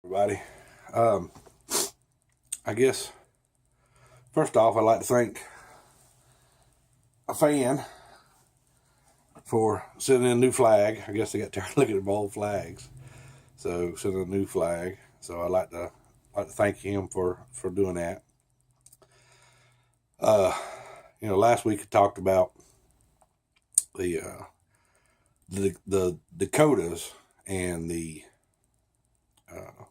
Everybody. Um, I guess first off, I'd like to thank a fan for sending in a new flag. I guess they got tired of looking at my old flags, so sending a new flag. So I'd like to thank him for doing that. Uh, last week I talked about the the Dakotas and the uh,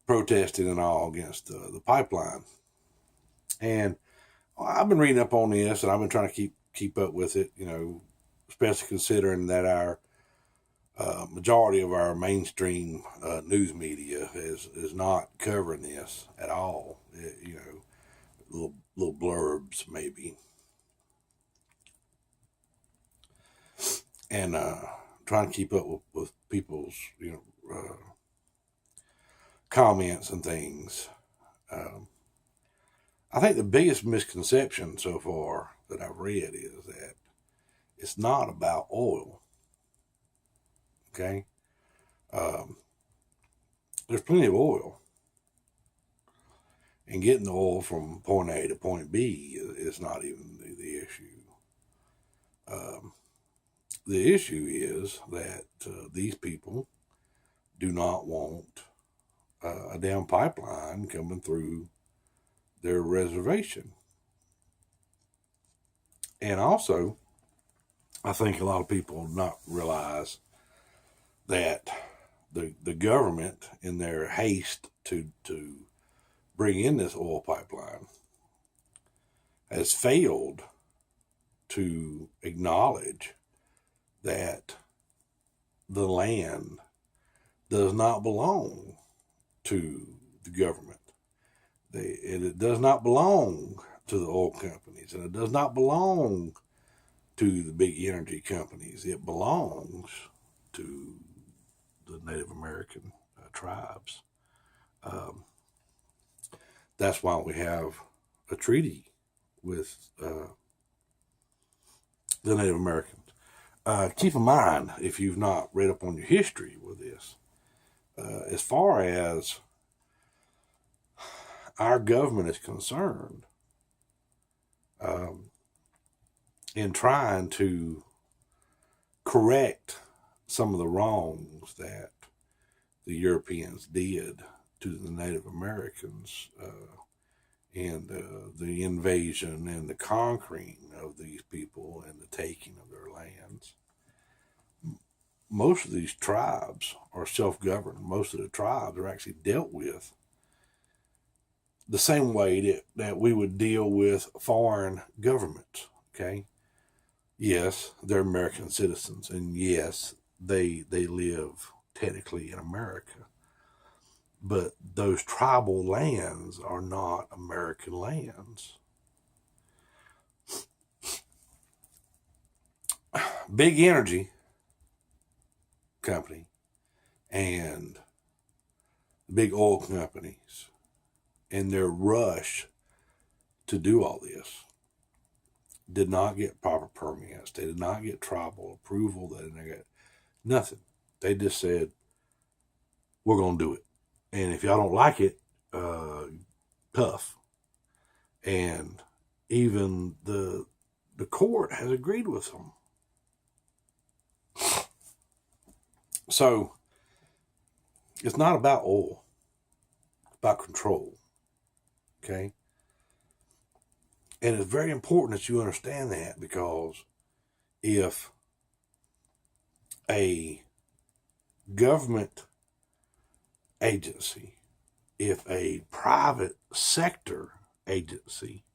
protesting and all against the pipeline. And I've been reading up on this, and I've been trying to keep up with it. Especially considering that our majority of our mainstream news media is not covering this at all. Little blurbs maybe, and trying to keep up with people's comments and things. I think the biggest misconception so far that I've read is that it's not about oil. Okay, um, there's plenty of oil, and getting the oil from point A to point B is not even the issue. Um, the issue is that these people do not want a damn pipeline coming through their reservation. And also, I think a lot of people not realize that the government, in their haste to bring in this oil pipeline, has failed to acknowledge that the land does not belong to the government. It does not belong to the oil companies, and it does not belong to the big energy companies. It belongs to the Native American tribes. That's why we have a treaty with the Native Americans. Keep in mind, if you've not read up on your history with this, as far as our government is concerned, in trying to correct some of the wrongs that the Europeans did to the Native Americans and the invasion and the conquering of these people and the taking of their lands. Most of these tribes are self-governed. Most of the tribes are actually dealt with the same way that we would deal with foreign governments. Okay, yes, they're American citizens, and yes, they live technically in America, but those tribal lands are not American lands. Big energy company and big oil companies, in their rush to do all this, did not get proper permits. They did not get tribal approval. They didn't get nothing. They just said, we're going to do it. And if y'all don't like it, tough. And even the court has agreed with them. So it's not about oil. It's about control. Okay? And it's very important that you understand that, because if a government agency, if a private sector agency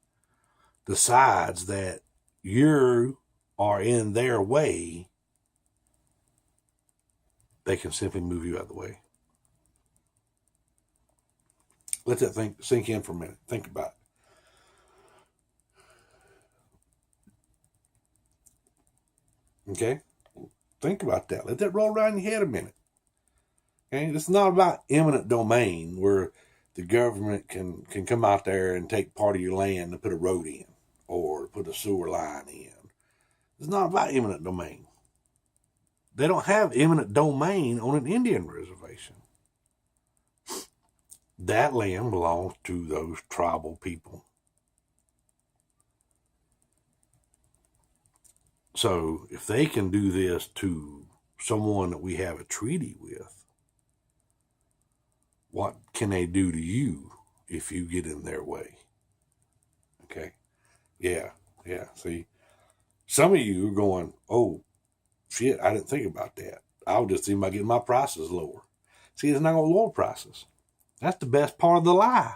decides that you are in their way, they can simply move you out of the way. Let that sink in for a minute. Think about it. Okay? Think about that. Let that roll around your head a minute. Okay? This is not about eminent domain where the government can come out there and take part of your land and put a road in or put a sewer line in. It's not about eminent domain. They don't have eminent domain on an Indian reservation. that land belongs to those tribal people. So if they can do this to someone that we have a treaty with, what can they do to you if you get in their way? Okay. Yeah. See, some of you are going, oh, shit, I didn't think about that. I was just thinking about getting my prices lower. See, it's not going to lower prices. That's the best part of the lie.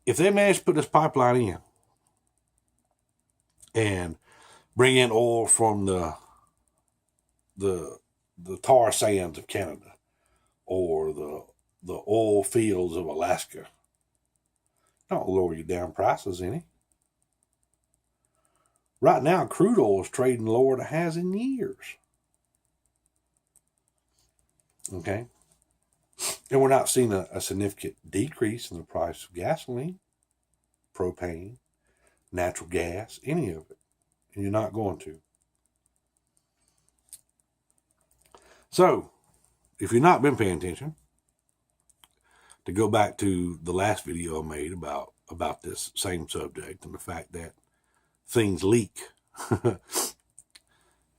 If they manage to put this pipeline in and bring in oil from the tar sands of Canada or the oil fields of Alaska, don't lower your damn prices any. Right now, crude oil is trading lower than it has in years. Okay? And we're not seeing a significant decrease in the price of gasoline, propane, natural gas, any of it. And you're not going to. So, if you've not been paying attention, to go back to the last video I made about this same subject and the fact that things leak. Have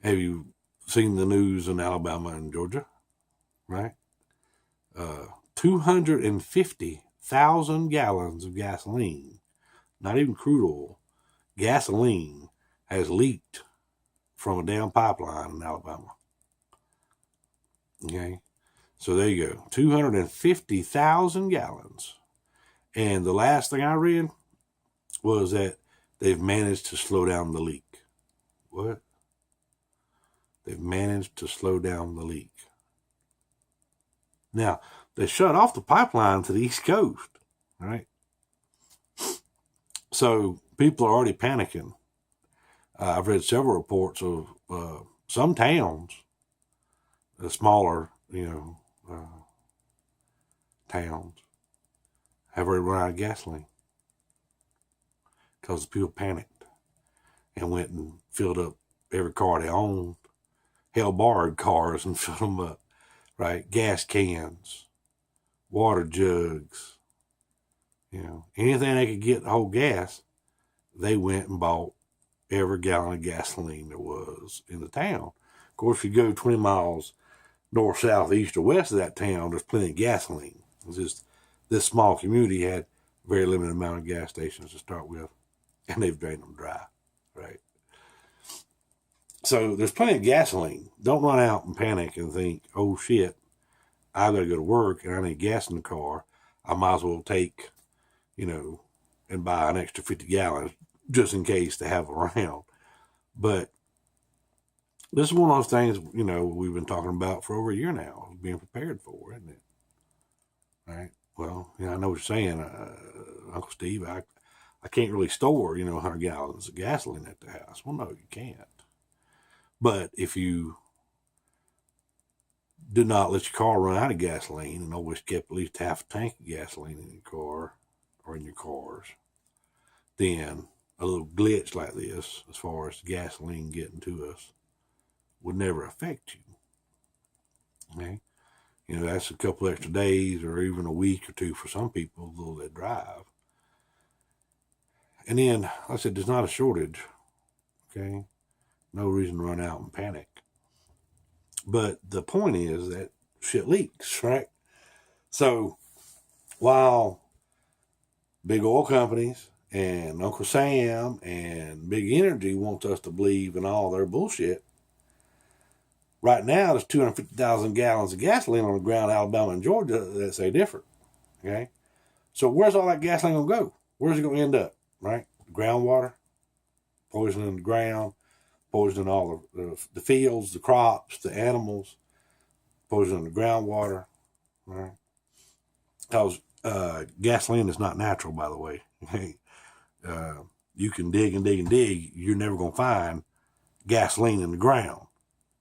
you seen the news in Alabama and Georgia? Right? 250,000 gallons of gasoline, not even crude oil, gasoline has leaked from a damn pipeline in Alabama. Okay? So there you go. 250,000 gallons. And the last thing I read was that they've managed to slow down the leak. What? They've managed to slow down the leak. Now, they shut off the pipeline to the East Coast, right? So people are already panicking. I've read several reports of some towns, the smaller, towns, have already run out of gasoline because people panicked and went and filled up every car they owned, borrowed cars and filled them up, right? Gas cans, water jugs, anything they could get to hold gas, they went and bought every gallon of gasoline there was in the town. Of course, if you go 20 miles north, south, east, or west of that town, there's plenty of gasoline. It's just this small community had a very limited amount of gas stations to start with, and they've drained them dry, right? So there's plenty of gasoline. Don't run out and panic and think, oh shit, I gotta go to work and I need gas in the car. I might as well take, and buy an extra 50 gallons just in case to have around. But this is one of those things, we've been talking about for over a year now, being prepared for, isn't it? Right? Well, I know what you're saying, Uncle Steve. I can't really store, 100 gallons of gasoline at the house. Well, no, you can't. But if you do not let your car run out of gasoline and always kept at least half a tank of gasoline in your car or in your cars, then a little glitch like this, as far as gasoline getting to us, would never affect you. Okay? That's a couple extra days or even a week or two for some people, though they drive. And then, like I said, there's not a shortage. Okay? No reason to run out and panic. But the point is that shit leaks, right? So while big oil companies and Uncle Sam and Big Energy wants us to believe in all their bullshit, right now there's 250,000 gallons of gasoline on the ground in Alabama and Georgia that say different. Okay? So where's all that gasoline going to go? Where's it going to end up, right? Groundwater, poisoning the ground, poisoning all the fields, the crops, the animals, poisoning the groundwater, right? Because gasoline is not natural, by the way. You can dig and dig and dig. You're never going to find gasoline in the ground,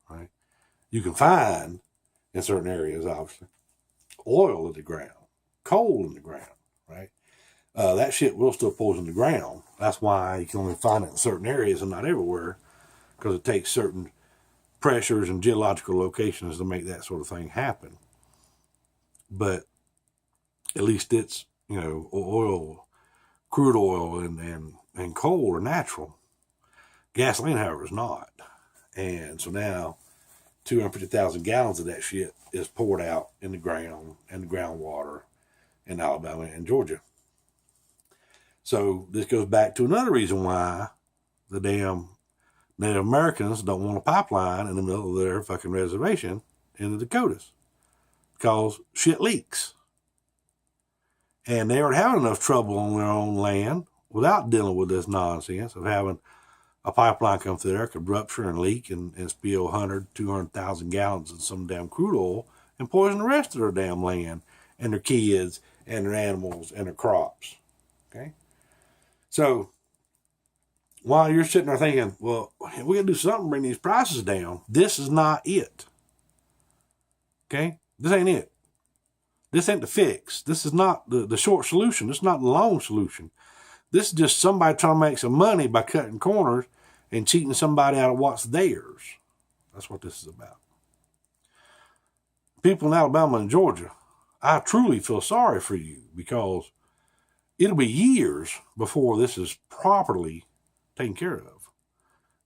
right? You can find, in certain areas, obviously, oil in the ground, coal in the ground, right? That shit will still poison the ground. That's why you can only find it in certain areas and not everywhere, because it takes certain pressures and geological locations to make that sort of thing happen. but at least it's, oil, crude oil and coal are natural. Gasoline, however, is not. And so now 250,000 gallons of that shit is poured out in the ground and the groundwater in Alabama and Georgia. So this goes back to another reason why the damn Native Americans don't want a pipeline in the middle of their fucking reservation in the Dakotas, because shit leaks. And they already have enough trouble on their own land without dealing with this nonsense of having a pipeline come through there, could rupture and leak and spill 100, 200,000 gallons of some damn crude oil and poison the rest of their damn land and their kids and their animals and their crops. Okay? So while you're sitting there thinking, well, we got to do something to bring these prices down, this is not it. Okay? This ain't it. This ain't the fix. This is not the short solution. This is not the long solution. This is just somebody trying to make some money by cutting corners and cheating somebody out of what's theirs. That's what this is about. People in Alabama and Georgia, I truly feel sorry for you, because it'll be years before this is properly taken care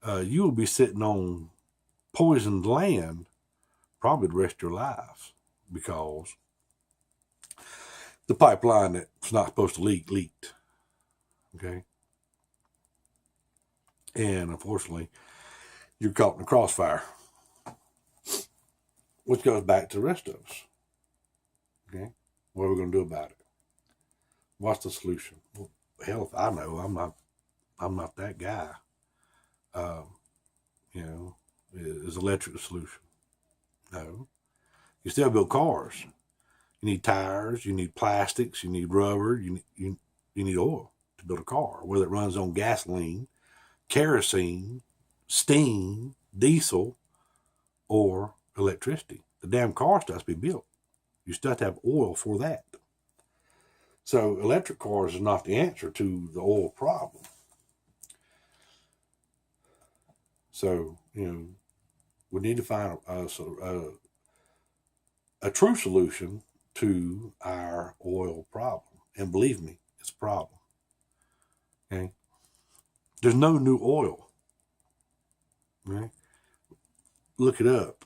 of. You will be sitting on poisoned land probably the rest of your lives, because the pipeline that's not supposed to leak leaked. Okay? And unfortunately, you're caught in the crossfire, which goes back to the rest of us. Okay? What are we going to do about it? What's the solution? Well, hell, if I know, I'm not that guy. Is electric the solution? No. You still build cars. You need tires, you need plastics, you need rubber, you need oil to build a car, whether it runs on gasoline, kerosene, steam, diesel, or electricity. The damn car still has to be built. You still have to have oil for that. So electric cars is not the answer to the oil problem. So, we need to find a true solution to our oil problem. And believe me, it's a problem. Okay? There's no new oil. Right? Look it up.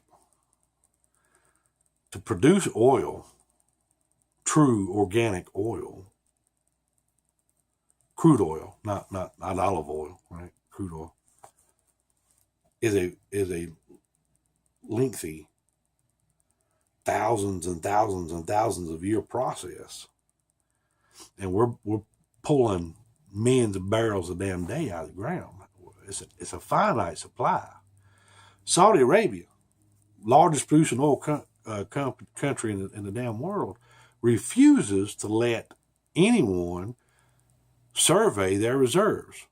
To produce oil, true organic oil, crude oil, not olive oil, right? Crude oil is a lengthy, thousands and thousands and thousands of year process, and we're pulling millions of barrels a damn day out of the ground. It's a finite supply. Saudi Arabia, largest producing oil country in the damn world, refuses to let anyone survey their reserves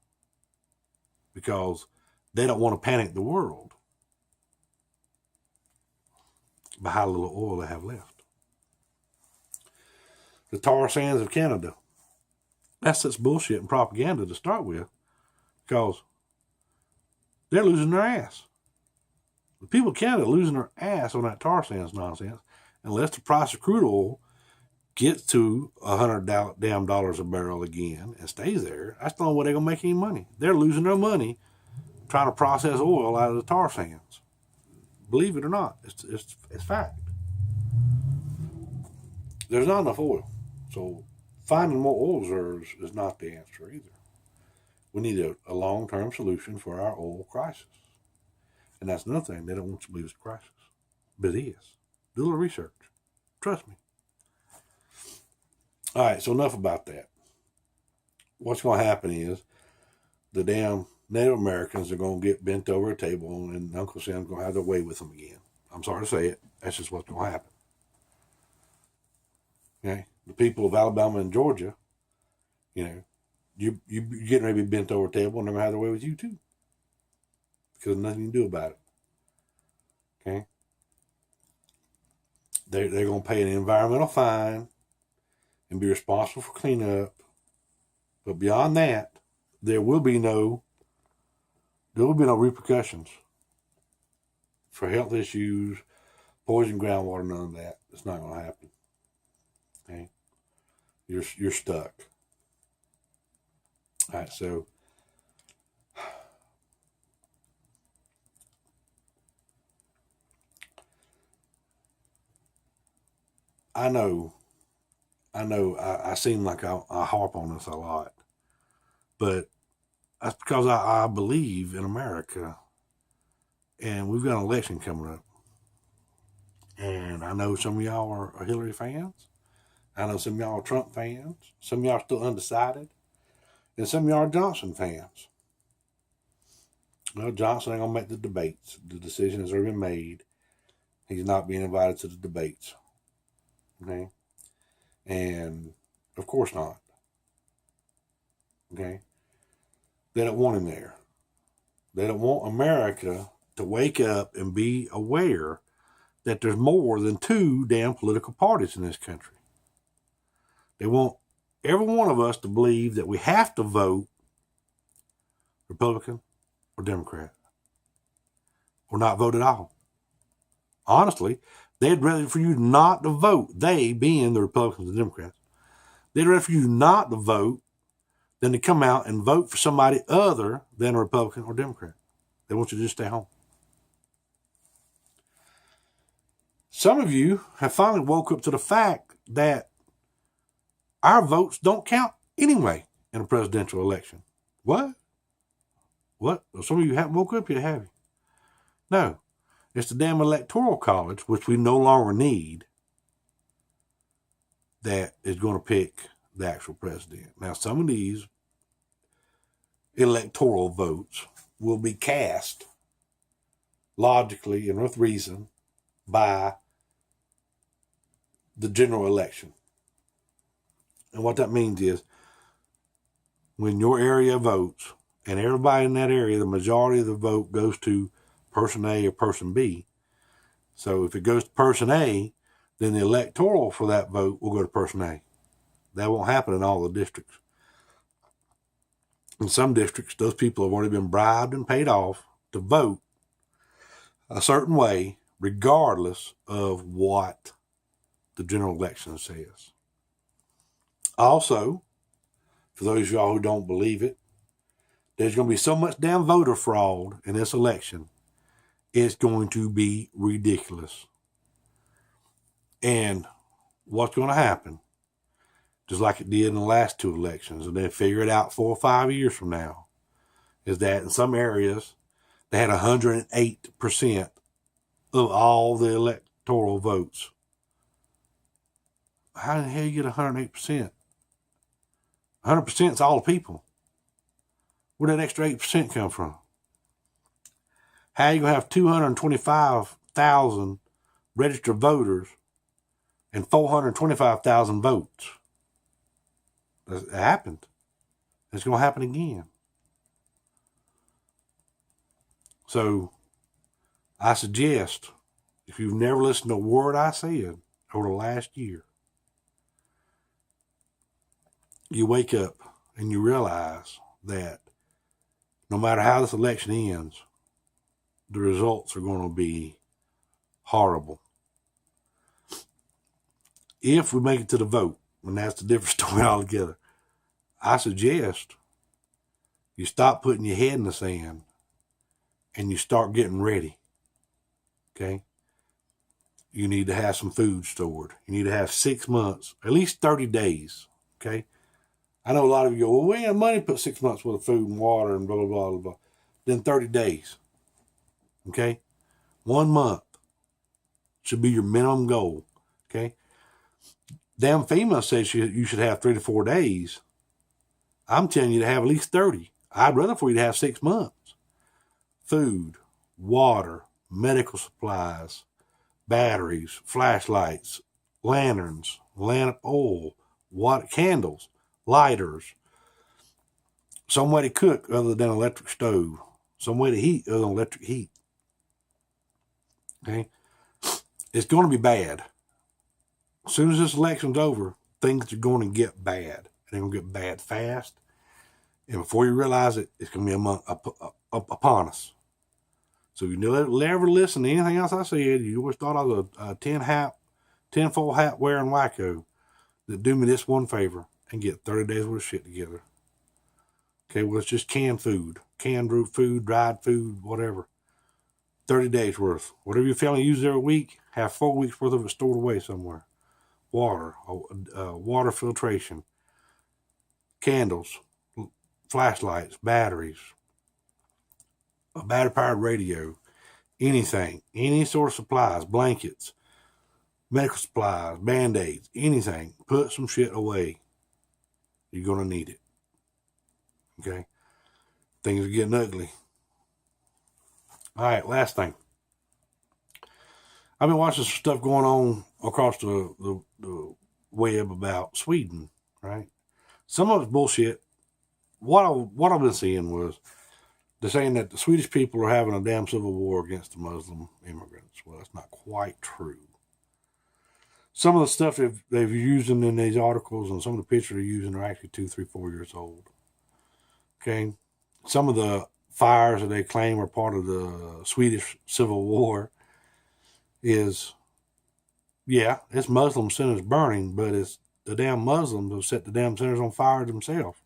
because they don't want to panic the world by how little oil they have left. The tar sands of Canada, that's such bullshit and propaganda to start with, because they're losing their ass. The people of Canada are losing their ass on that tar sands nonsense, unless the price of crude oil gets to $100 damn dollars a barrel again and stays there. That's the only way they're going to make any money. They're losing their money trying to process oil out of the tar sands. Believe it or not, it's fact. There's not enough oil. So finding more oil reserves is not the answer either. We need a long-term solution for our oil crisis. And that's another thing. They don't want you to believe it's a crisis. But it is. Do a little research. Trust me. All right, so enough about that. What's going to happen is the damn Native Americans are going to get bent over a table, and Uncle Sam's going to have their way with them again. I'm sorry to say it. That's just what's going to happen. Okay? The people of Alabama and Georgia, you're getting ready to be bent over a table, and they're going to have their way with you too. Because there's nothing you can do about it. Okay? They're going to pay an environmental fine and be responsible for cleanup. But beyond that, there will be no repercussions for health issues, poison groundwater, none of that. It's not going to happen. Okay, you're stuck. All right, so I know, I seem like I harp on this a lot, but that's because I believe in America, and we've got an election coming up. And I know some of y'all are Hillary fans. I know some of y'all are Trump fans. Some of y'all are still undecided. And some of y'all are Johnson fans. Well, Johnson ain't going to make the debates. The decision has already been made. He's not being invited to the debates. Okay? And of course not. Okay? They don't want him there. They don't want America to wake up and be aware that there's more than two damn political parties in this country. They want every one of us to believe that we have to vote Republican or Democrat or not vote at all. Honestly, they'd rather for you not to vote, they being the Republicans and Democrats, they'd rather for you not to vote than to come out and vote for somebody other than a Republican or Democrat. They want you to just stay home. Some of you have finally woke up to the fact that our votes don't count anyway in a presidential election. What? What? Well, some of you haven't woke up yet, have you? No. It's the damn electoral college, which we no longer need, that is going to pick the actual president. Now, some of these electoral votes will be cast logically and with reason by the general election. And what that means is when your area votes and everybody in that area, the majority of the vote goes to person A or person B. So if it goes to person A, then the electoral for that vote will go to person A. That won't happen in all the districts. In some districts, those people have already been bribed and paid off to vote a certain way, regardless of what the general election says. Also, for those of y'all who don't believe it, there's going to be so much damn voter fraud in this election, it's going to be ridiculous. And what's going to happen, just like it did in the last two elections, and then figure it out 4 or 5 years from now, is that in some areas, they had 108% of all the electoral votes. How the hell you get 108%? 100% is all the people. Where'd that extra 8% come from? How you gonna have 225,000 registered voters and 425,000 votes? It happened. It's gonna happen again. So I suggest, if you've never listened to a word I said over the last year, you wake up and you realize that no matter how this election ends, the results are going to be horrible. If we make it to the vote, and that's the different story altogether, I suggest you stop putting your head in the sand and you start getting ready. Okay? You need to have some food stored. You need to have 6 months, at least 30 days. Okay? I know a lot of you go, well, we ain't have money to put 6 months worth of food and water and blah, blah, blah, blah, blah. Then 30 days. Okay? 1 month should be your minimum goal. Okay? Damn FEMA says you should have 3 to 4 days. I'm telling you to have at least 30. I'd rather for you to have 6 months. Food, water, medical supplies, batteries, flashlights, lanterns, lamp oil, water, candles, lighters, some way to cook other than electric stove, some way to heat other than electric heat. Okay? It's going to be bad. As soon as this election's over, things are going to get bad. They're going to get bad fast. And before you realize it, it's going to be upon us. So if you never listen to anything else I said, you always thought I was a tinfoil hat wearing wacko. that do me this one favor and get 30 days worth of shit together. Okay, well, it's just canned food, dried food, whatever. 30 days worth. Whatever your family uses every week, have 4 weeks worth of it stored away somewhere. Water, water filtration, candles, flashlights, batteries, a battery-powered radio, anything, any sort of supplies, blankets, medical supplies, Band-Aids, anything. Put some shit away. You're going to need it. Okay? Things are getting ugly. All right, last thing. I've been watching some stuff going on across the web about Sweden, right? Some of it's bullshit. What I've been seeing was they're saying that the Swedish people are having a damn civil war against the Muslim immigrants. Well, that's not quite true. Some of the stuff they've used in these articles and some of the pictures they're using are actually 2, 3, 4 years old. Okay? Some of the fires that they claim are part of the Swedish Civil War is, yeah, it's Muslim centers burning, but it's the damn Muslims who set the damn centers on fire themselves.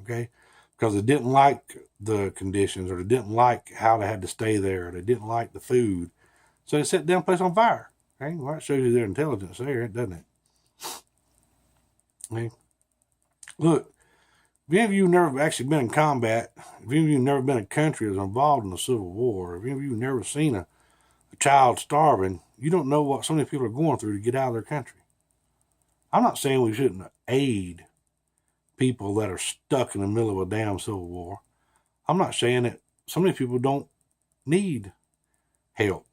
Okay? Because they didn't like the conditions, or they didn't like how they had to stay there, or they didn't like the food. So they set the damn place on fire. Okay? Well, that shows you their intelligence there, doesn't it? Okay? Look, if any of you never actually been in combat, if any of you never been in a country that's involved in a civil war, if any of you never seen a child starving, you don't know what some of these people are going through to get out of their country. I'm not saying we shouldn't aid people that are stuck in the middle of a damn civil war. I'm not saying that some of these people don't need help.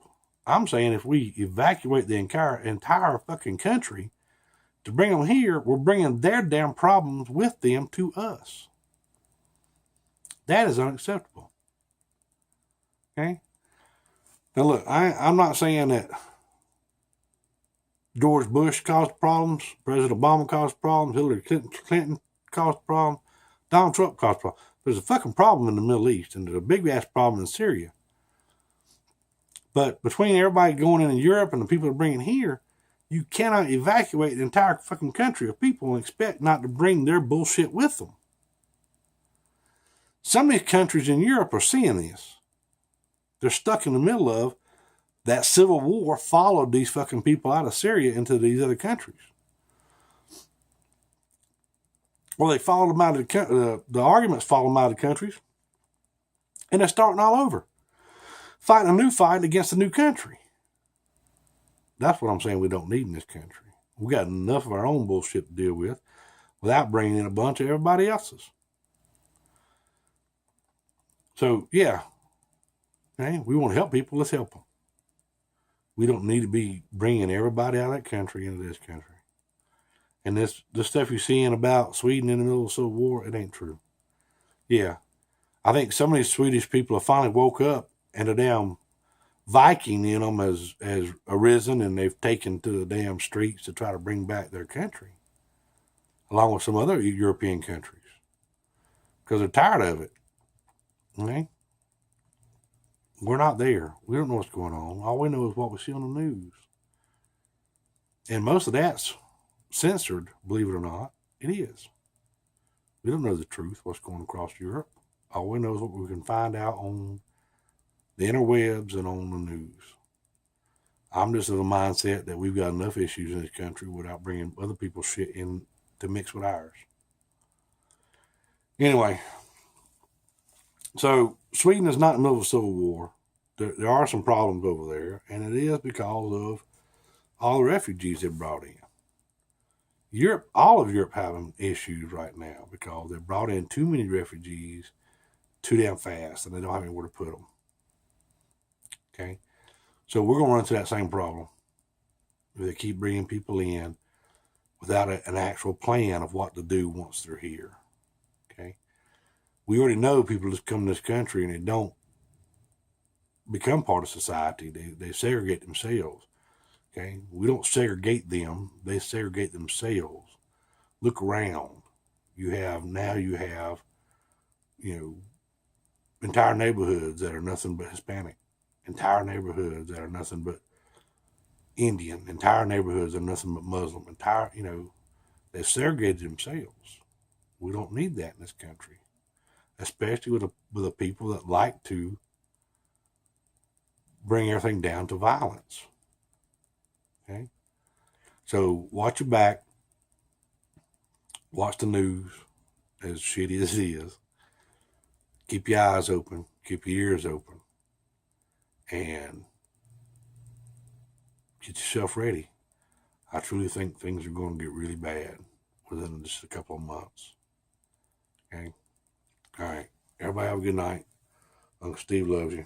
I'm saying if we evacuate the entire fucking country to bring them here, we're bringing their damn problems with them to us. That is unacceptable. Okay? Now look, I'm not saying that George Bush caused problems, President Obama caused problems, Hillary Clinton caused problems, Donald Trump caused problems. There's a fucking problem in the Middle East, and there's a big ass problem in Syria. But between everybody going in Europe and the people that are bringing here, you cannot evacuate the entire fucking country of people and expect not to bring their bullshit with them. Some of these countries in Europe are seeing this. They're stuck in the middle of that civil war, followed these fucking people out of Syria into these other countries. Well, they followed them out of the arguments followed them out of the countries, and they're starting all over, fighting a new fight against a new country. That's what I'm saying we don't need in this country. We got enough of our own bullshit to deal with without bringing in a bunch of everybody else's. So, yeah, okay, we want to help people, let's help them. We don't need to be bringing everybody out of that country into this country. And this stuff you're seeing about Sweden in the middle of the Civil War, it ain't true. Yeah, I think some of these Swedish people have finally woke up, and the damn Viking in them has arisen, and they've taken to the damn streets to try to bring back their country, along with some other European countries, because they're tired of it. Okay? We're not there. We don't know what's going on. All we know is what we see on the news. And most of that's censored, believe it or not. It is. We don't know the truth, what's going across Europe. All we know is what we can find out on the interwebs and on the news. I'm just of the mindset that we've got enough issues in this country without bringing other people's shit in to mix with ours. Anyway, so Sweden is not in the middle of a civil war. There are some problems over there, and it is because of all the refugees they brought in. Europe, all of Europe having issues right now because they brought in too many refugees too damn fast, and they don't have anywhere to put them. Okay? So we're going to run into that same problem if they keep bringing people in without an actual plan of what to do once they're here. Okay? We already know people just come to this country and they don't become part of society. They segregate themselves. Okay? We don't segregate them. They segregate themselves. Look around. You have, entire neighborhoods that are nothing but Hispanic. Entire neighborhoods that are nothing but Indian. Entire neighborhoods that are nothing but Muslim. They've segregated themselves. We don't need that in this country, especially with a people that like to bring everything down to violence. Okay? So watch your back. Watch the news, as shitty as it is. Keep your eyes open. Keep your ears open. And get yourself ready. I truly think things are going to get really bad within just a couple of months. Okay? All right. Everybody have a good night. Uncle Steve loves you.